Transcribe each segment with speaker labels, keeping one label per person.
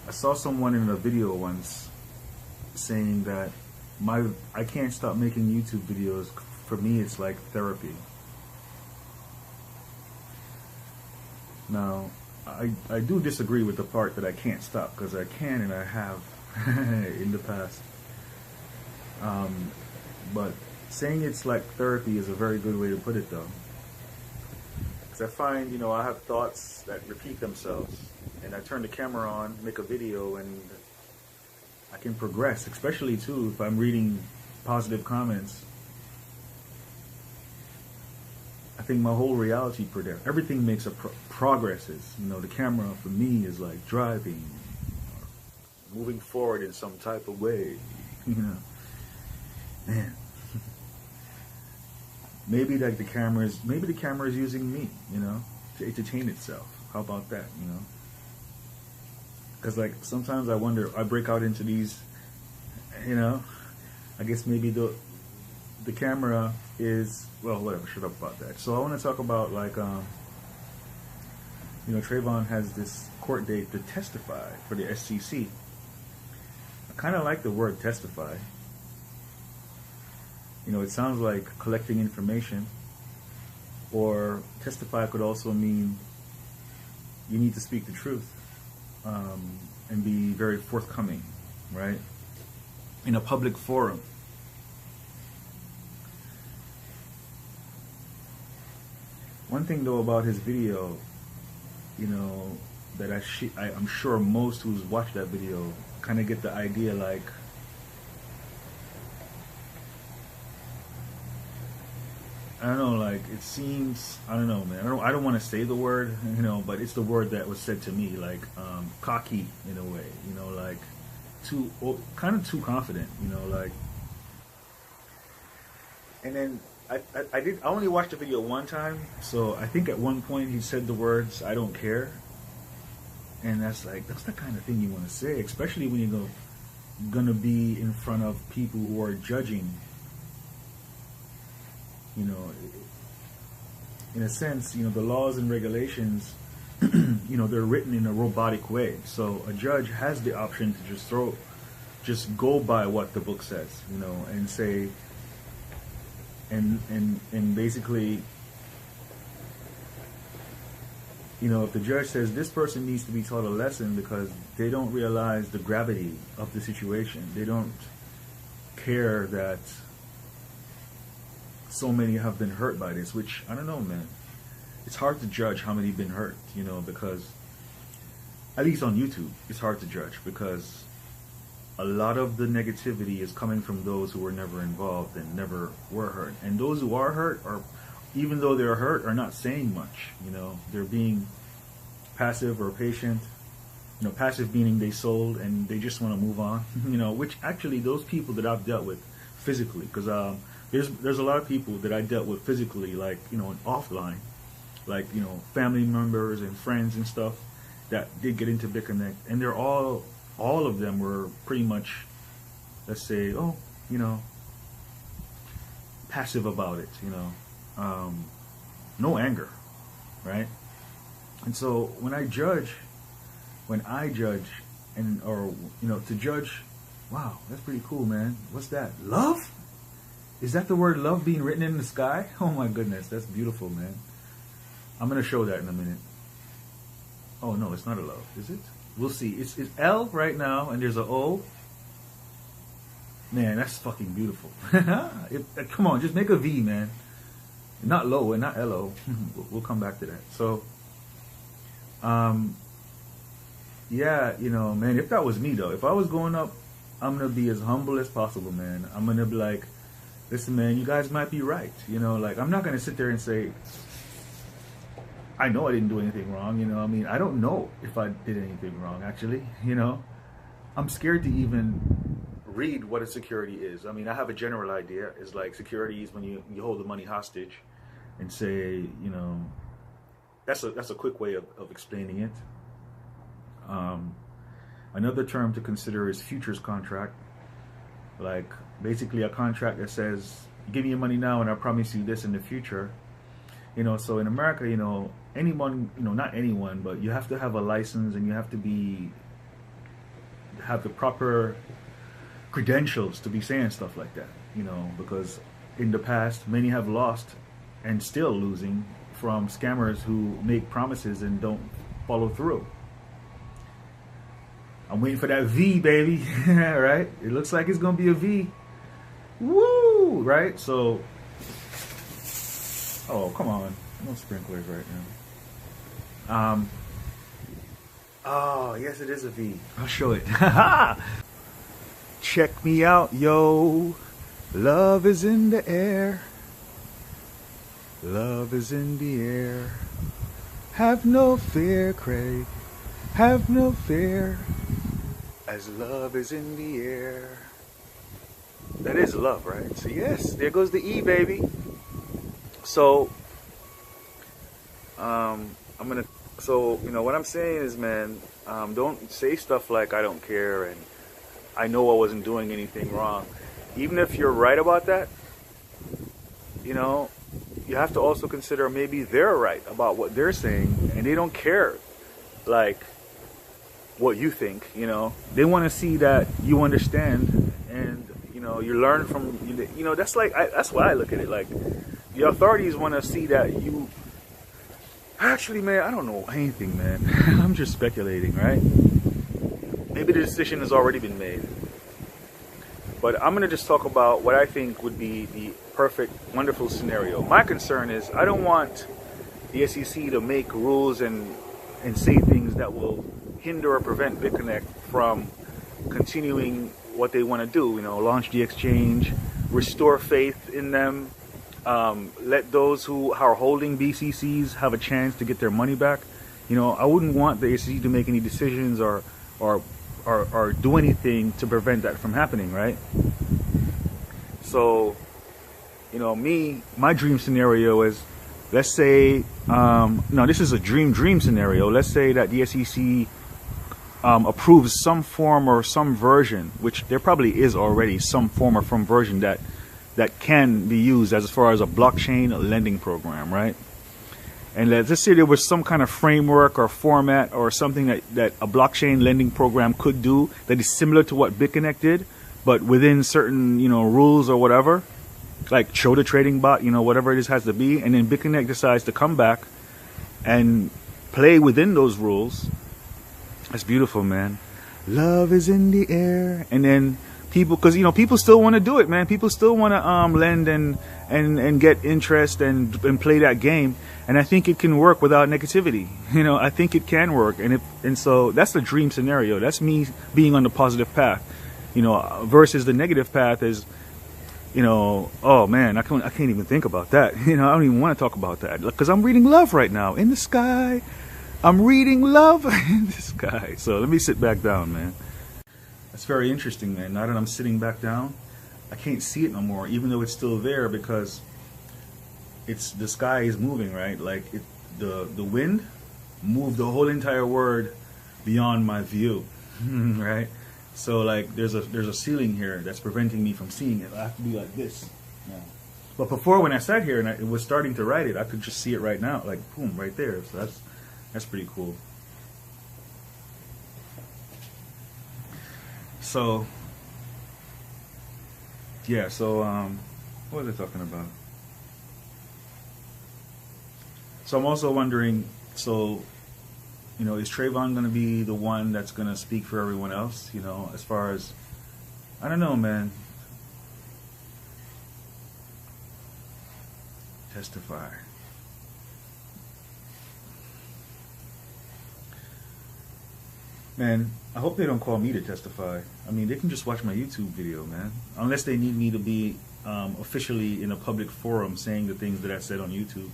Speaker 1: I saw someone in a video once saying that I can't stop making YouTube videos. For me, it's like therapy. Now, I do disagree with the part that I can't stop, because I can and I have in the past. But saying it's like therapy is a very good way to put it, though. Because I find, I have thoughts that repeat themselves, and I turn the camera on, make a video, and I can progress, especially too if I'm reading positive comments. I think my whole reality everything makes a progresses. The camera for me is like driving, or moving forward in some type of way. Man. Maybe the camera is using me, to entertain itself. How about that, Because like sometimes I wonder, I break out into these, I guess maybe the camera is, well, whatever, shut up about that. So I want to talk about like, Trayvon has this court date to testify for the SCC. I kind of like the word testify. It sounds like collecting information, or testify could also mean you need to speak the truth, and be very forthcoming, right? In a public forum. One thing though about his video, that I'm sure most who's watched that video kind of get the idea, like, I don't know, like, it seems, I don't know, man. I don't want to say the word, but it's the word that was said to me, like, cocky in a way, like, kind of too confident, like. And then I only watched the video one time, so I think at one point he said the words, "I don't care," and that's the kind of thing you want to say, especially when you're gonna be in front of people who are judging. In a sense, the laws and regulations, they're written in a robotic way. So a judge has the option to just go by what the book says, and say, and basically, if the judge says this person needs to be taught a lesson because they don't realize the gravity of the situation, they don't care that so many have been hurt by this, which, I don't know, man. It's hard to judge how many have been hurt, because, at least on YouTube, it's hard to judge, because a lot of the negativity is coming from those who were never involved and never were hurt. And those who are hurt, even though they're hurt, are not saying much, They're being passive or patient. Passive meaning they sold and they just want to move on, which actually those people that I've dealt with physically, because there's a lot of people that I dealt with physically, like, offline, like, family members and friends and stuff that did get into BitConnect, and they're all of them were pretty much, let's say, passive about it, no anger, right? And so when I judge, and, or, to judge, wow, that's pretty cool, man. What's that? Love? Is that the word love being written in the sky? Oh my goodness, that's beautiful, man. I'm going to show that in a minute. Oh no, it's not a love, is it? We'll see. It's L right now, and there's a O. Man, that's fucking beautiful. Come on, just make a V, man. Not low and not L-O. We'll come back to that. So, yeah, man, if that was me, though, if I was going up, I'm going to be as humble as possible, man. I'm going to be like, listen, man, you guys might be right. Like, I'm not going to sit there and say, I know I didn't do anything wrong, I don't know if I did anything wrong, actually, I'm scared to even read what a security is. I have a general idea. It's like security is when you hold the money hostage and say, that's a quick way of explaining it. Another term to consider is futures contract. Like, basically a contract that says, give me your money now and I promise you this in the future. So in America, anyone, not anyone, but you have to have a license and you have to be have the proper credentials to be saying stuff like that, you know, because in the past many have lost and still losing from scammers who make promises and don't follow through. I'm waiting for that V, baby. Right? It looks like it's gonna be a V. Woo! Right? So, oh, come on, no sprinklers right now. Oh, yes, it is a V. I'll show it. Check me out, yo. Love is in the air. Love is in the air. Have no fear, Craig. Have no fear. As love is in the air. That is love, right? So yes, there goes the E, baby. So, so, you know, what I'm saying is, man, don't say stuff like I don't care and I know I wasn't doing anything wrong. Even if you're right about that, you know, you have to also consider maybe they're right about what they're saying and they don't care, like, what you think, you know. They want to see that you understand and, you know, you learn from, you know, that's like, that's why I look at it. Like, the authorities want to see that you, actually, man, I don't know anything, man. I'm just speculating, right? Maybe the decision has already been made. But I'm going to just talk about what I think would be the perfect, wonderful scenario. My concern is I don't want the SEC to make rules and say things that will hinder or prevent BitConnect from continuing what they want to do. You know, launch the exchange, restore faith in them, let those who are holding BCCs have a chance to get their money back. You know, I wouldn't want the SEC to make any decisions or do anything to prevent that from happening, right? So, you know, my dream scenario is, let's say, no, this is a dream scenario. Let's say that the SEC approves some form or some version, which there probably is already some form or some version that can be used as far as a blockchain lending program, right? And let's say there was some kind of framework or format or something that a blockchain lending program could do that is similar to what BitConnect did, but within certain, you know, rules or whatever, like show the trading bot, you know, whatever it is has to be. And then BitConnect decides to come back and play within those rules. That's beautiful, man. Love is in the air. And then people, because, you know, people still want to do it, man. People still want to lend and get interest and play that game. And I think it can work without negativity. You know, I think it can work. And so that's the dream scenario. That's me being on the positive path, you know, versus the negative path is, you know, oh man, I can't even think about that. You know, I don't even want to talk about that because I'm reading love right now in the sky. I'm reading love in the sky. So let me sit back down, man. That's very interesting, man. Now that I'm sitting back down, I can't see it no more, even though it's still there, because the sky is moving, right? Like the wind moved the whole entire word beyond my view, right? So like there's a ceiling here that's preventing me from seeing it. I have to be like this now. But before, when I sat here and it was starting to write it, I could just see it right now, like boom, right there. So that's pretty cool. So yeah, so what was I talking about? So I'm also wondering, so, you know, is Trayvon going to be the one that's going to speak for everyone else? You know, as far as, I don't know, man. Testify. Man, I hope they don't call me to testify. I mean, they can just watch my YouTube video, man. Unless they need me to be officially in a public forum saying the things that I said on YouTube.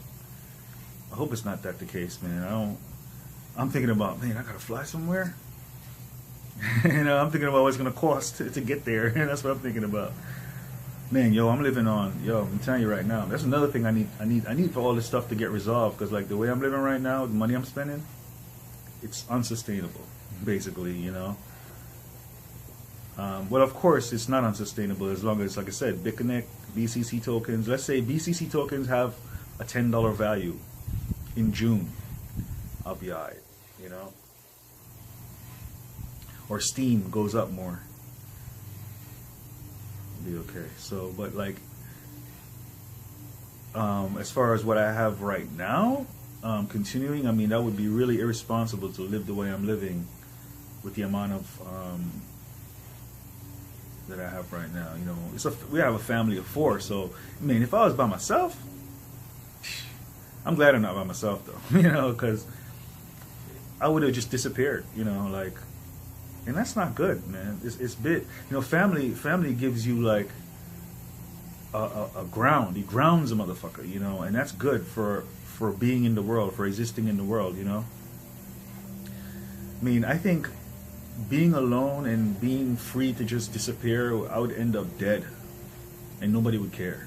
Speaker 1: I hope it's not that the case, man. I'm thinking about, man, I gotta fly somewhere. You know, I'm thinking about what it's gonna cost to get there. And that's what I'm thinking about. Man, yo, I'm living on, I'm telling you right now, that's another thing I need for all this stuff to get resolved, because like the way I'm living right now, the money I'm spending, it's unsustainable, basically, you know. Well, of course, it's not unsustainable as long as, like I said, BitConnect, BCC tokens, let's say BCC tokens have a $10 value in June, I'll be alright, you know. or steam goes up more. Be okay. So, but like, as far as what I have right now, continuing, I mean, that would be really irresponsible to live the way I'm living with the amount of that I have right now. You know, we have a family of 4, so I mean, if I was by myself, I'm glad I'm not by myself though. You know, because I would have just disappeared. You know, like, and that's not good, man. It's bit, you know, family gives you like a ground. He grounds a motherfucker, you know, and that's good for being in the world, for existing in the world, you know. I mean, I think being alone and being free to just disappear, I would end up dead, and nobody would care.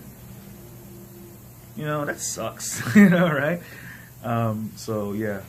Speaker 1: You know, that sucks. You know, right? So yeah.